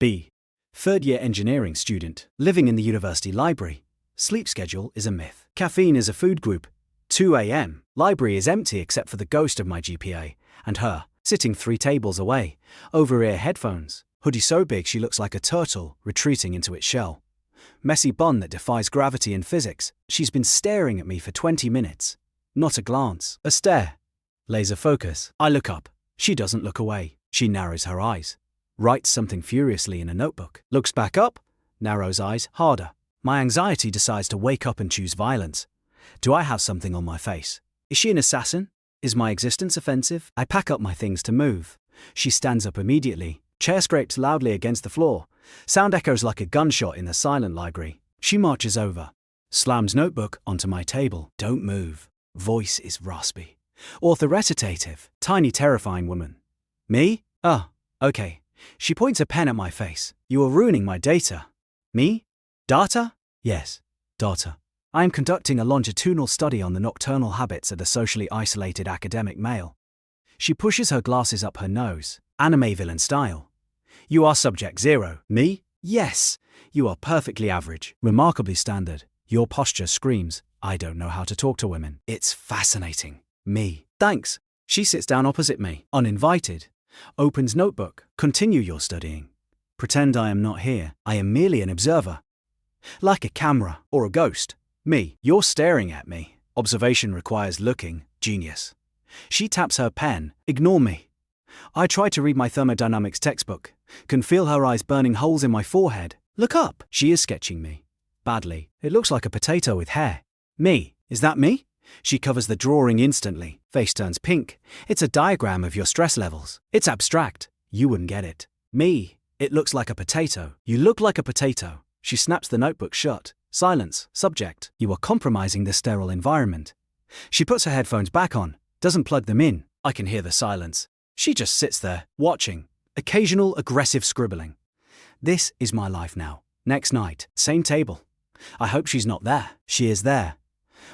B. Third-year engineering student, living in the university library. Sleep schedule is a myth. Caffeine is a food group. 2 a.m. Library is empty except for the ghost of my GPA, and her, sitting 3 tables away, over-ear headphones. Hoodie so big she looks like a turtle retreating into its shell. Messy bun that defies gravity and physics. She's been staring at me for 20 minutes. Not a glance, a stare. Laser focus. I look up. She doesn't look away. She narrows her eyes. Writes something furiously in a notebook. Looks back up. Narrows eyes harder. My anxiety decides to wake up and choose violence. Do I have something on my face? Is she an assassin? Is my existence offensive? I pack up my things to move. She stands up immediately. Chair scrapes loudly against the floor. Sound echoes like a gunshot in the silent library. She marches over. Slams notebook onto my table. Don't move. Voice is raspy. Authoritative. Tiny, terrifying woman. Me? Oh, okay. She points a pen at my face. You are ruining my data. Me? Data? Yes, data. I am conducting a longitudinal study on the nocturnal habits of the socially isolated academic male. She pushes her glasses up her nose, anime villain style. You are subject 0. Me? Yes. You are perfectly average, remarkably standard. Your posture screams, I don't know how to talk to women. It's fascinating. Me. Thanks. She sits down opposite me, uninvited. Opens notebook. Continue your studying. Pretend I am not here. I am merely an observer. Like a camera or a ghost. Me. You're staring at me. Observation requires looking. Genius. She taps her pen. Ignore me. I try to read my thermodynamics textbook. Can feel her eyes burning holes in my forehead. Look up. She is sketching me. Badly. It looks like a potato with hair. Me. Is that me? She covers the drawing instantly. Face turns pink. It's a diagram of your stress levels. It's abstract. You wouldn't get it. Me. It looks like a potato. You look like a potato. She snaps the notebook shut. Silence. Subject. You are compromising the sterile environment. She puts her headphones back on. Doesn't plug them in. I can hear the silence. She just sits there, watching. Occasional aggressive scribbling. This is my life now. Next night. Same table. I hope she's not there. She is there.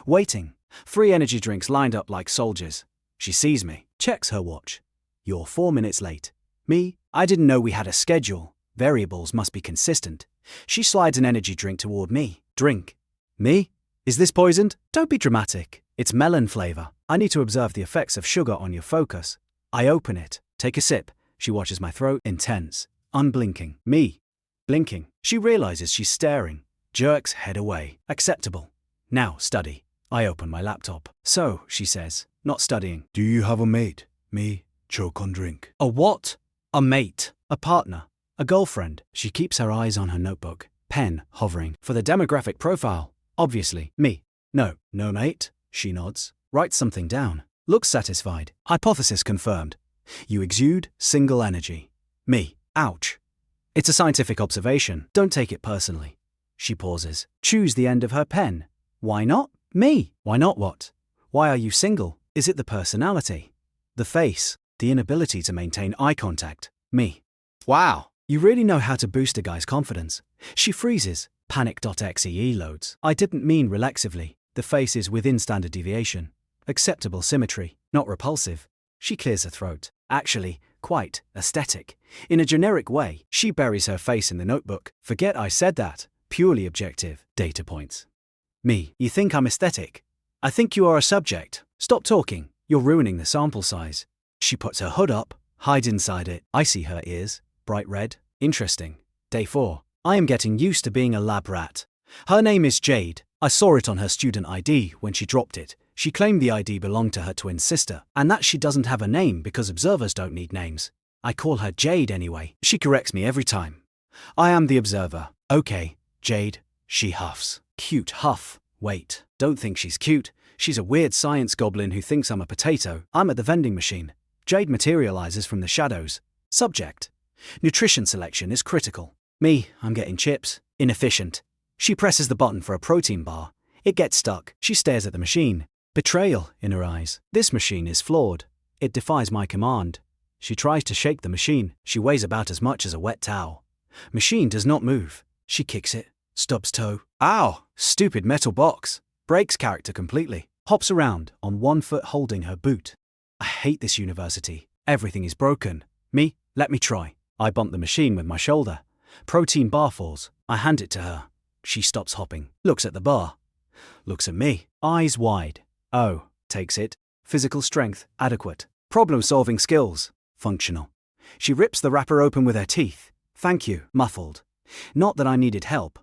Waiting. 3 energy drinks lined up like soldiers. She sees me. Checks her watch. You're 4 minutes late. Me? I didn't know we had a schedule. Variables must be consistent. She slides an energy drink toward me. Drink. Me? Is this poisoned? Don't be dramatic. It's melon flavor. I need to observe the effects of sugar on your focus. I open it. Take a sip. She watches my throat. Intense. Unblinking. Me. Blinking. She realizes she's staring. Jerks head away. Acceptable. Now study. I open my laptop. So, she says, not studying. Do you have a mate? Me, choke on drink. A what? A mate. A partner. A girlfriend. She keeps her eyes on her notebook. Pen hovering. For the demographic profile. Obviously. Me. No mate. She nods. Writes something down. Looks satisfied. Hypothesis confirmed. You exude single energy. Me. Ouch. It's a scientific observation. Don't take it personally. She pauses. Choose the end of her pen. Why not? Me. Why not what? Why are you single? Is it the personality? The face? The inability to maintain eye contact? Me. Wow. You really know how to boost a guy's confidence. She freezes. Panic.exe loads. I didn't mean relaxively. The face is within standard deviation. Acceptable symmetry. Not repulsive. She clears her throat. Actually, quite aesthetic. In a generic way, she buries her face in the notebook. Forget I said that. Purely objective. Data points. Me. You think I'm aesthetic? I think you are a subject. Stop talking. You're ruining the sample size. She puts her hood up, hides inside it. I see her ears. Bright red. Interesting. Day 4. I am getting used to being a lab rat. Her name is Jade. I saw it on her student ID when she dropped it. She claimed the ID belonged to her twin sister, and that she doesn't have a name because observers don't need names. I call her Jade anyway. She corrects me every time. I am the observer. Okay, Jade. She huffs. Cute huff. Wait, don't think she's cute. She's a weird science goblin who thinks I'm a potato. I'm at the vending machine. Jade materializes from the shadows. Subject. Nutrition selection is critical. Me, I'm getting chips. Inefficient. She presses the button for a protein bar. It gets stuck. She stares at the machine. Betrayal in her eyes. This machine is flawed. It defies my command. She tries to shake the machine. She weighs about as much as a wet towel. Machine does not move. She kicks it. Stubs toe. Ow! Stupid metal box. Breaks character completely. Hops around on one foot holding her boot. I hate this university. Everything is broken. Me, let me try. I bump the machine with my shoulder. Protein bar falls. I hand it to her. She stops hopping, looks at the bar, looks at me, eyes wide. Oh, takes it. Physical strength, adequate. Problem-solving skills, functional. She rips the wrapper open with her teeth. Thank you, muffled. Not that I needed help.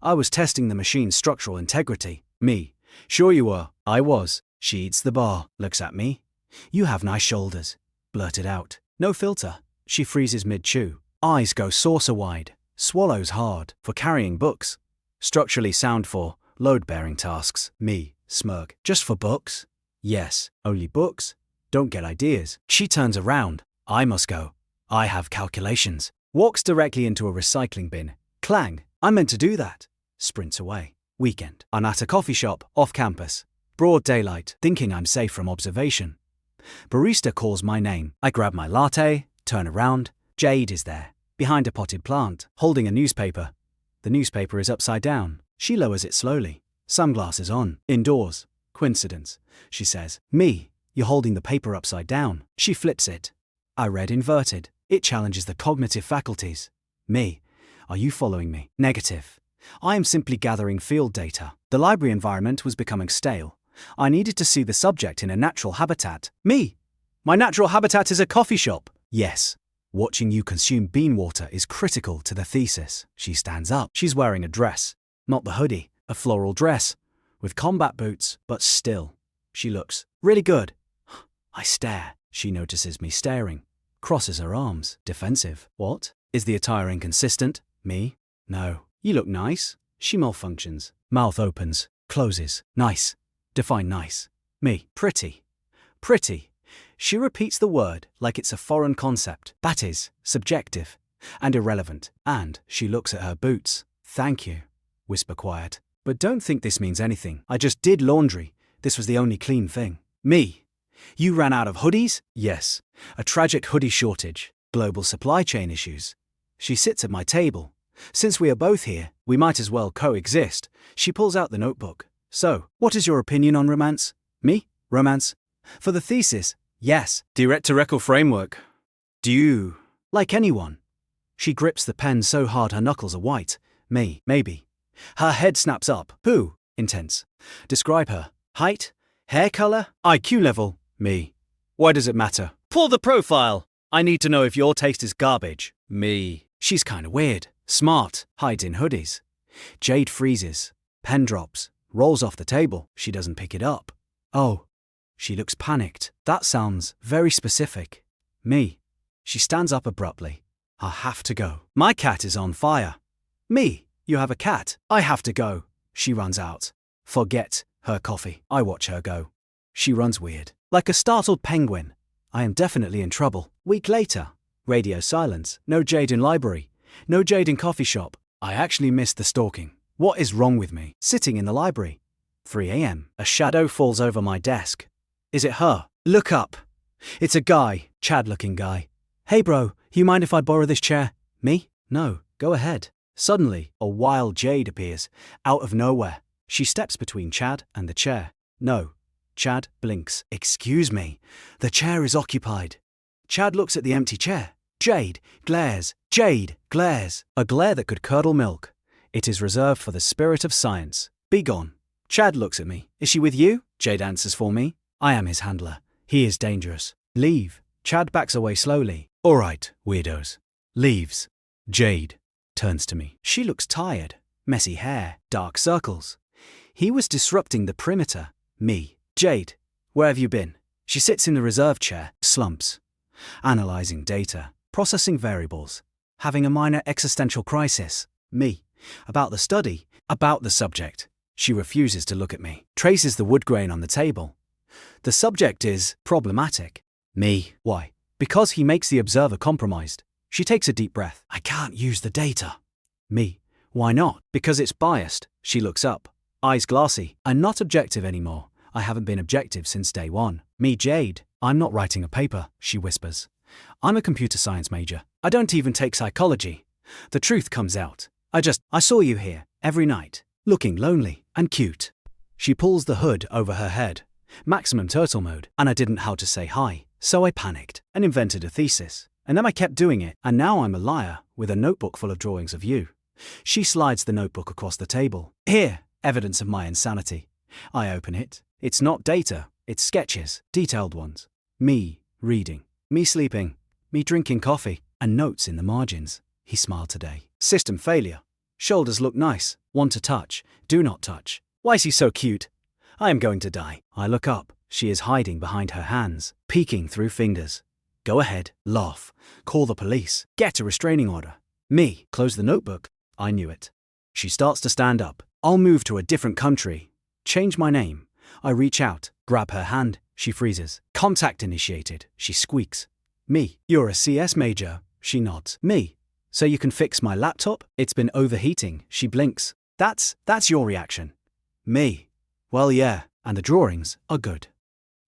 I was testing the machine's structural integrity. Me. Sure you were. I was. She eats the bar, looks at me. You have nice shoulders. Blurted out. No filter. She freezes mid-chew. Eyes go saucer-wide. Swallows hard. For carrying books. Structurally sound for load-bearing tasks. Me. Smirk. Just for books? Yes. Only books? Don't get ideas. She turns around. I must go. I have calculations. Walks directly into a recycling bin. Clang. I meant to do that. Sprints away. Weekend. I'm at a coffee shop, off campus. Broad daylight, thinking I'm safe from observation. Barista calls my name. I grab my latte, turn around. Jade is there, behind a potted plant, holding a newspaper. The newspaper is upside down. She lowers it slowly. Sunglasses on. Indoors. Coincidence, she says. Me. You're holding the paper upside down. She flips it. I read inverted. It challenges the cognitive faculties. Me. Are you following me? Negative. I am simply gathering field data. The library environment was becoming stale. I needed to see the subject in a natural habitat. Me. My natural habitat is a coffee shop. Yes. Watching you consume bean water is critical to the thesis. She stands up. She's wearing a dress. Not the hoodie. A floral dress. With combat boots, but still. She looks really good. I stare. She notices me staring. Crosses her arms. Defensive. What? Is the attire inconsistent? Me? No. You look nice. She malfunctions. Mouth opens. Closes. Nice. Define nice. Me. Pretty. Pretty. She repeats the word like it's a foreign concept. That is, subjective. And irrelevant. And she looks at her boots. Thank you. Whisper quiet. But don't think this means anything. I just did laundry. This was the only clean thing. Me. You ran out of hoodies? Yes. A tragic hoodie shortage. Global supply chain issues. She sits at my table. Since we are both here, we might as well coexist. She pulls out the notebook. So, what is your opinion on romance? Me? Romance? For the thesis? Yes. Direct-to-record framework. Do you like anyone? She grips the pen so hard her knuckles are white. Me. Maybe. Her head snaps up. Who? Intense. Describe her. Height? Hair color? IQ level? Me. Why does it matter? Pull the profile. I need to know if your taste is garbage. Me. She's kinda weird. Smart. Hides in hoodies. Jade freezes. Pen drops. Rolls off the table. She doesn't pick it up. Oh. She looks panicked. That sounds very specific. Me. She stands up abruptly. I have to go. My cat is on fire. Me. You have a cat. I have to go. She runs out. Forget her coffee. I watch her go. She runs weird. Like a startled penguin. I am definitely in trouble. Week later. Radio silence. No Jade in library. No Jade in coffee shop. I actually missed the stalking. What is wrong with me? Sitting in the library. 3 a.m. A shadow falls over my desk. Is it her? Look up. It's a guy. Chad-looking guy. Hey bro, you mind if I borrow this chair? Me? No, go ahead. Suddenly, a wild Jade appears, out of nowhere. She steps between Chad and the chair. No. Chad blinks. Excuse me. The chair is occupied. Chad looks at the empty chair. Jade glares. Jade glares. A glare that could curdle milk. It is reserved for the spirit of science. Be gone. Chad looks at me. Is she with you? Jade answers for me. I am his handler. He is dangerous. Leave. Chad backs away slowly. All right, weirdos. Leaves. Jade turns to me. She looks tired. Messy hair. Dark circles. He was disrupting the perimeter. Me. Jade, where have you been? She sits in the reserve chair, slumps. Analyzing data. Processing variables. Having a minor existential crisis. Me. About the study. About the subject. She refuses to look at me. Traces the wood grain on the table. The subject is problematic. Me. Why? Because he makes the observer compromised. She takes a deep breath. I can't use the data. Me. Why not? Because it's biased. She looks up. Eyes glassy. I'm not objective anymore. I haven't been objective since day one. Me. Jade. I'm not writing a paper, she whispers. I'm a computer science major. I don't even take psychology. The truth comes out. I saw you here, every night, looking lonely and cute. She pulls the hood over her head. Maximum turtle mode, and I didn't know how to say hi, so I panicked and invented a thesis. And then I kept doing it, and now I'm a liar with a notebook full of drawings of you. She slides the notebook across the table. Here, evidence of my insanity. I open it. It's not data, it's sketches, detailed ones. Me reading, me sleeping, me drinking coffee, and notes in the margins. He smiled today. System failure. Shoulders look nice. Want to touch. Do not touch. Why is he so cute? I am going to die. I look up. She is hiding behind her hands, peeking through fingers. Go ahead. Laugh. Call the police. Get a restraining order. Me. Close the notebook. I knew it. She starts to stand up. I'll move to a different country. Change my name. I reach out. Grab her hand. She freezes. Contact initiated. She squeaks. Me. You're a CS major. She nods. Me. So you can fix my laptop? It's been overheating. She blinks. That's your reaction. Me. Well, yeah, and the drawings are good.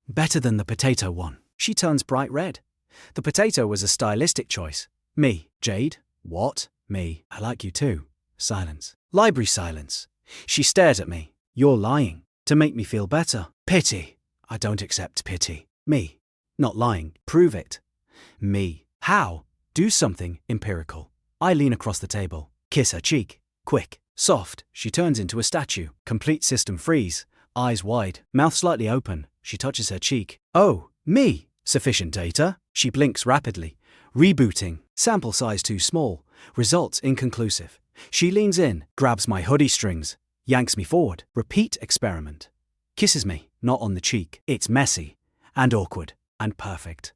Better than the potato one. She turns bright red. The potato was a stylistic choice. Me. Jade. What? Me. I like you too. Silence. Library silence. She stares at me. You're lying. To make me feel better. Pity. I don't accept pity. Me. Not lying. Prove it. Me. How? Do something empirical. I lean across the table. Kiss her cheek. Quick. Soft. She turns into a statue. Complete system freeze. Eyes wide. Mouth slightly open. She touches her cheek. Oh, me. Sufficient data? She blinks rapidly. Rebooting. Sample size too small. Results inconclusive. She leans in, grabs my hoodie strings, yanks me forward. Repeat experiment. Kisses me, not on the cheek. It's messy, and awkward, and perfect.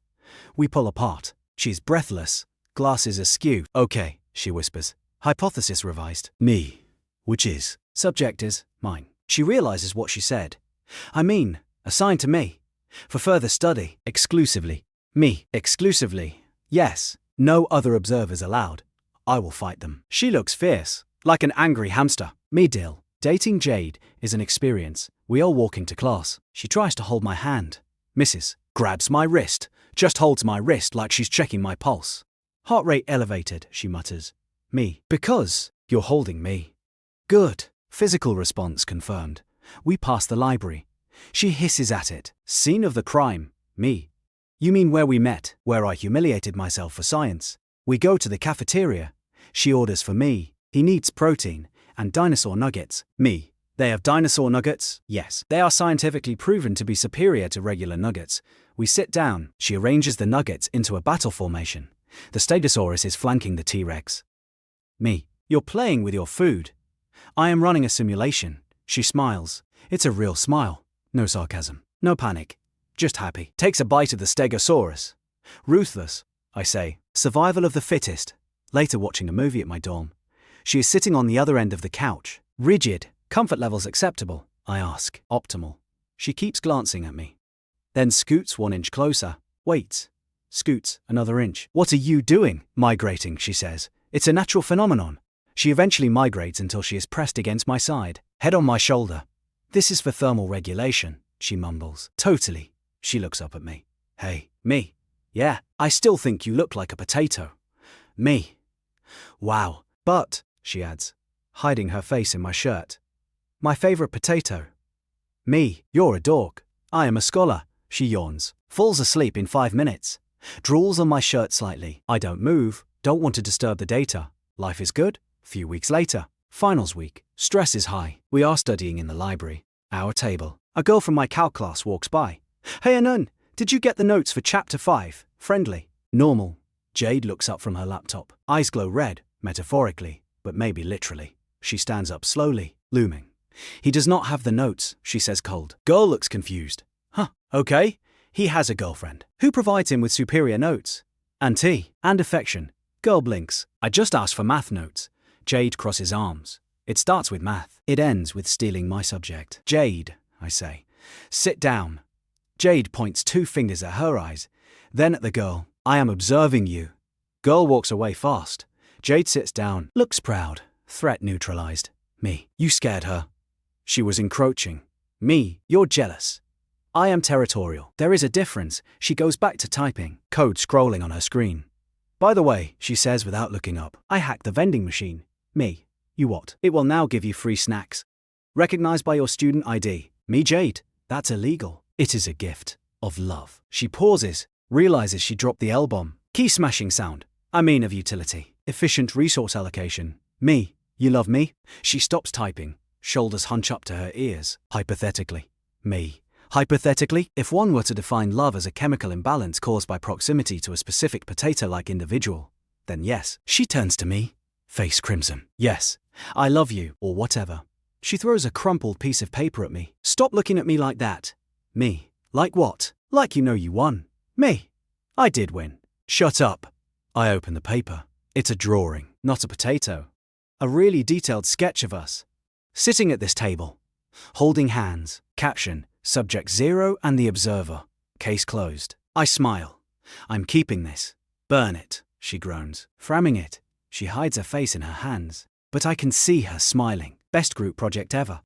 We pull apart. She's breathless, glasses askew. Okay, she whispers. Hypothesis revised. Me. Which is? Subject is mine. She realizes what she said. I mean, assigned to me. For further study, exclusively. Me, exclusively. Yes, no other observers allowed. I will fight them. She looks fierce, like an angry hamster. Me deal. Dating Jade is an experience. We are walking to class. She tries to hold my hand. Misses. Grabs my wrist. Just holds my wrist like she's checking my pulse. Heart rate elevated, she mutters. Me. Because you're holding me. Good. Physical response confirmed. We pass the library. She hisses at it. Scene of the crime. Me. You mean where we met, where I humiliated myself for science? We go to the cafeteria. She orders for me. He needs protein and dinosaur nuggets. Me. They have dinosaur nuggets? Yes. They are scientifically proven to be superior to regular nuggets. We sit down. She arranges the nuggets into a battle formation. The Stegosaurus is flanking the T-Rex. Me. You're playing with your food. I am running a simulation. She smiles. It's a real smile. No sarcasm. No panic. Just happy. Takes a bite of the Stegosaurus. Ruthless, I say. Survival of the fittest. Later watching a movie at my dorm. She is sitting on the other end of the couch. Rigid. Comfort levels acceptable, I ask. Optimal. She keeps glancing at me. Then scoots 1 inch closer. Waits. Scoots another inch. What are you doing? Migrating, she says. It's a natural phenomenon. She eventually migrates until she is pressed against my side. Head on my shoulder. This is for thermal regulation, she mumbles. Totally. She looks up at me. Hey, me. Yeah, I still think you look like a potato. Me. Wow. But, she adds, hiding her face in my shirt. My favorite potato. Me. You're a dork. I am a scholar. She yawns. Falls asleep in 5 minutes. Drools on my shirt slightly. I don't move. Don't want to disturb the data. Life is good. Few weeks later. Finals week. Stress is high. We are studying in the library. Our table. A girl from my calc class walks by. Hey Anun, did you get the notes for chapter 5? Friendly. Normal. Jade looks up from her laptop. Eyes glow red, metaphorically, but maybe literally. She stands up slowly, looming. He does not have the notes, she says cold. Girl looks confused. Huh, okay. He has a girlfriend. Who provides him with superior notes? Auntie. And affection. Girl blinks. I just asked for math notes. Jade crosses arms. It starts with math. It ends with stealing my subject. Jade, I say. Sit down. Jade points 2 fingers at her eyes, then at the girl. I am observing you. Girl walks away fast. Jade sits down, looks proud. Threat neutralized. Me. You scared her. She was encroaching. Me. You're jealous. I am territorial. There is a difference. She goes back to typing. Code scrolling on her screen. By the way, she says without looking up, I hacked the vending machine. Me. You what? It will now give you free snacks. Recognized by your student ID. Me Jade. That's illegal. It is a gift of love. She pauses, realizes she dropped the L-bomb. Key smashing sound. I mean of utility. Efficient resource allocation. Me. You love me? She stops typing. Shoulders hunch up to her ears. Hypothetically. Me. Hypothetically, if one were to define love as a chemical imbalance caused by proximity to a specific potato-like individual, then yes. She turns to me. Face crimson. Yes. I love you, or whatever. She throws a crumpled piece of paper at me. Stop looking at me like that. Me. Like what? Like you know you won. Me. I did win. Shut up. I open the paper. It's a drawing, not a potato. A really detailed sketch of us. Sitting at this table. Holding hands. Caption, subject 0 and the observer. Case closed. I smile. I'm keeping this. Burn it, she groans. Framming it. She hides her face in her hands. But I can see her smiling. Best group project ever.